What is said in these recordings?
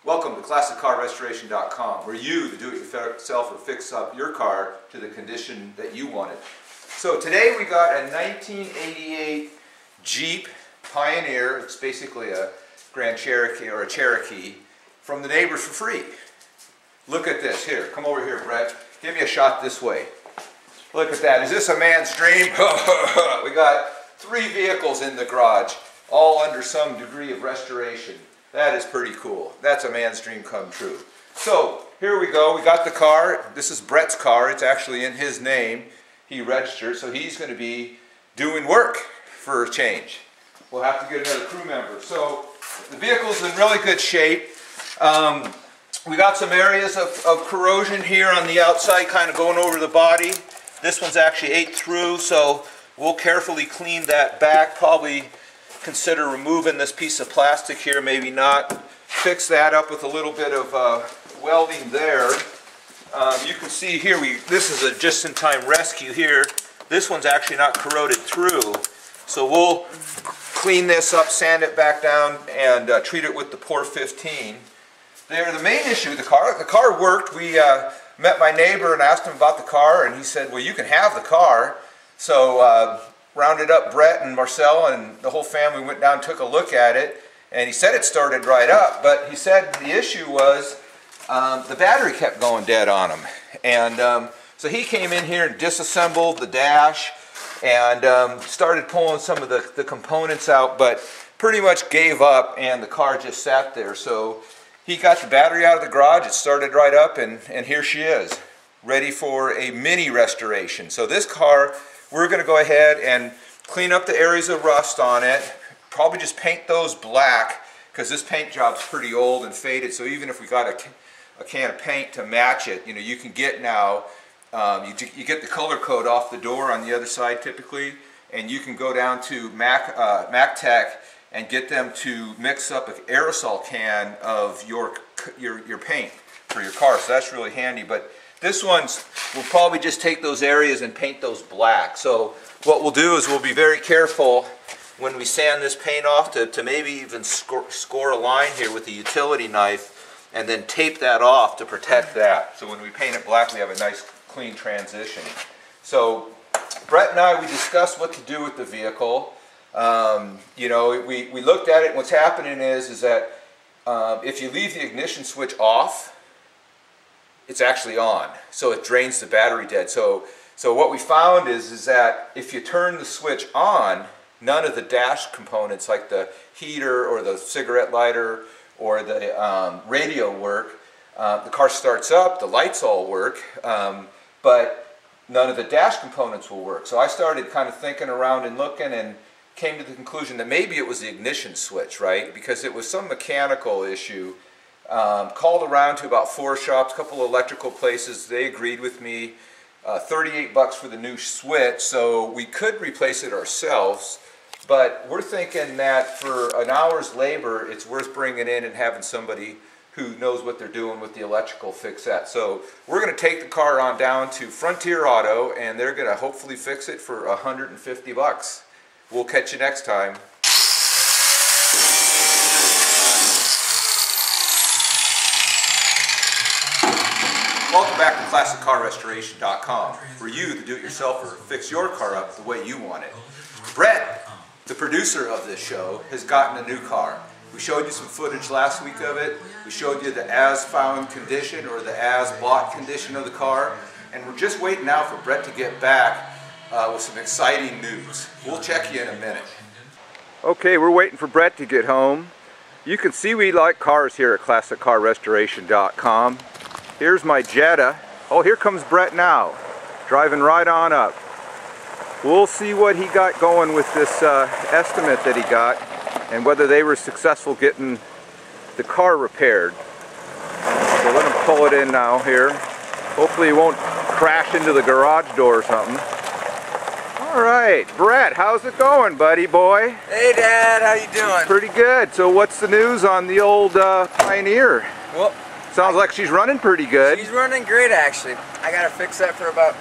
Welcome to ClassicCarRestoration.com, where you, the do-it-yourselfer, fix up your car to the condition that you want it. So today we got a 1988 Jeep Pioneer. It's basically a Grand Cherokee or a Cherokee from the neighbors for free. Look at this. Here, come over here, Brett. Give me a shot this way. Look at that. Is this a man's dream? We got 3 vehicles in the garage, all under some degree of restoration. That is pretty cool. That's a man's dream come true. So here we go. We got the car. This is Brett's car. It's actually in his name. He registered, so he's going to be doing work for a change. We'll have to get another crew member. So the vehicle's in really good shape. We got some areas of corrosion here on the outside, kind of going over the body. This one's actually ate through, so we'll carefully clean that back. Probably consider removing this piece of plastic here, maybe not. Fix that up with a little bit of welding there. You can see here, this is a just-in-time rescue here. This one's actually not corroded through, so we'll clean this up, sand it back down, and treat it with the Pour 15. The main issue, the car worked. We met my neighbor and asked him about the car, and he said, well, you can have the car. So rounded up Brett and Marcel and the whole family, went down and took a look at it, and he said it started right up, but he said the issue was the battery kept going dead on him. And so he came in here and disassembled the dash and started pulling some of the components out, but pretty much gave up, and the car just sat there. So he got the battery out of the garage, it started right up, and here she is, ready for a mini restoration. So this car, we're going to go ahead and clean up the areas of rust on it, probably just paint those black, because this paint job's pretty old and faded, so even if we got a can of paint to match it, you can get now, you get the color code off the door on the other side typically, and you can go down to Mac Tech and get them to mix up an aerosol can of your paint for your car, so that's really handy. But this one's, we'll probably just take those areas and paint those black. So what we'll do is we'll be very careful when we sand this paint off to maybe even score a line here with the utility knife and then tape that off to protect that. So when we paint it black, we have a nice clean transition. So Brett and I, we discussed what to do with the vehicle. We looked at it, and what's happening is that if you leave the ignition switch off, it's actually on, so it drains the battery dead. So what we found is that if you turn the switch on, none of the dash components like the heater or the cigarette lighter or the radio work. The car starts up, the lights all work, but none of the dash components will work. So I started kind of thinking around and looking, and came to the conclusion that maybe it was the ignition switch, right? Because it was some mechanical issue. Called around to about 4 shops, a couple of electrical places. They agreed with me. 38 bucks for the new switch, so we could replace it ourselves, but we're thinking that for an hour's labor, it's worth bringing in and having somebody who knows what they're doing with the electrical fix that. So we're going to take the car on down to Frontier Auto, and they're going to hopefully fix it for 150 bucks. We'll catch you next time. Welcome back to ClassicCarRestoration.com, where you, the do-it-yourselfer, fix your car up the way you want it. Brett, the producer of this show, has gotten a new car. We showed you some footage last week of it. We showed you the as-found condition or the as-bought condition of the car. And we're just waiting now for Brett to get back with some exciting news. We'll check you in a minute. Okay, we're waiting for Brett to get home. You can see we like cars here at ClassicCarRestoration.com. Here's my Jetta. Oh, here comes Brett now, driving right on up. We'll see what he got going with this estimate that he got, and whether they were successful getting the car repaired. So let him pull it in now here. Hopefully he won't crash into the garage door or something. All right, Brett, how's it going, buddy boy? Hey, Dad, how you doing? Pretty good. So what's the news on the old Pioneer? Well, sounds like she's running pretty good. She's running great, actually. I got to fix that for about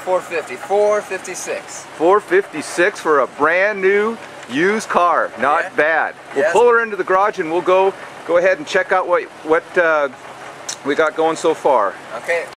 450, 456. 456 for a brand new Used car, not Yeah. bad. We'll Yes. pull her into the garage and we'll go ahead and check out what we got going so far. Okay.